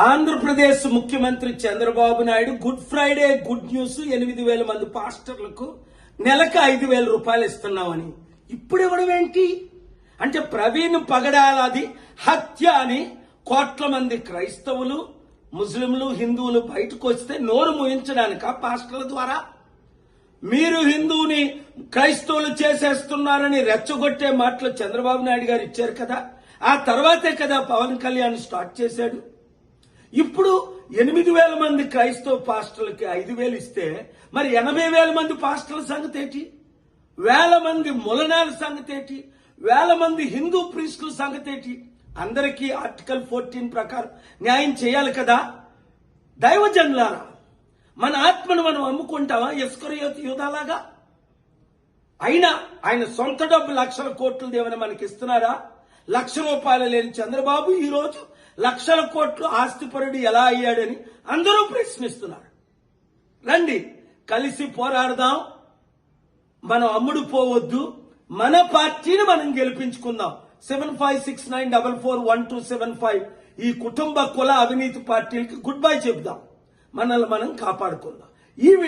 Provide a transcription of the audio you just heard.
ఆంధ్రప్రదేశ్ ముఖ్యమంత్రి Chandrababu Naidu good Friday good news 8,000 మంది పాస్టర్లకు నెలకు 5,000 రూపాయలు ఇస్తున్నామని ఇప్పుడు ఇవ్వడం ఏంటి అంటే ప్రవీణ్ పగడాలది హత్య అని కోట్ల మంది క్రైస్తవులు ముస్లింలు హిందువులు బయటకు వస్తే నోరు మూయించడానిక పాస్టర్ల ద్వారా మీరు హిందువుని క్రైస్తవులు చేసేస్తున్నారని రెచ్చగొట్టే మాటలు చంద్రబాబు నాయుడు గారు ఇచ్చారు కదా, ఆ తర్వాతే కదా పవన్ కళ్యాణ్ స్టార్ట్ చేశాడు. ఇప్పుడు 8,000 మంది క్రైస్తవ పాస్టర్లకి 5,000 ఇస్తే మరి 80,000 మంది పాస్టర్ల సంగతి ఏంటి, 1,000 మంది ములనాల సంగతి ఏంటి, 1,000 మంది హిందూ ప్రీస్టుల సంగతి ఏంటి? అందరికీ ఆర్టికల్ 14 ప్రకారం న్యాయం చేయాలి కదా. దైవజనులారా, మన ఆత్మను మనం అమ్ముకుంటావా ఇస్కరియోతు యూదాలాగా? అయినా ఆయన సొంత డబ్బు లక్షల కోట్లు దేవుని మనకి ఇస్తున్నారా? ₹1,00,000 లేని చంద్రబాబు ఈ రోజు లక్షల కోట్లు ఆస్తిపరుడు ఎలా అయ్యాడని అందరూ ప్రశ్నిస్తున్నారు. రండి కలిసి పోరాడదాం, మనం అమ్ముడు పోవద్దు, మన పార్టీని మనం గెలిపించుకుందాం. 7569441275 ఈ కుటుంబ కుల అవినీతి పార్టీలకి గుడ్ బై చెబుదాం, మనల్ని మనం కాపాడుకుందాం. ఈ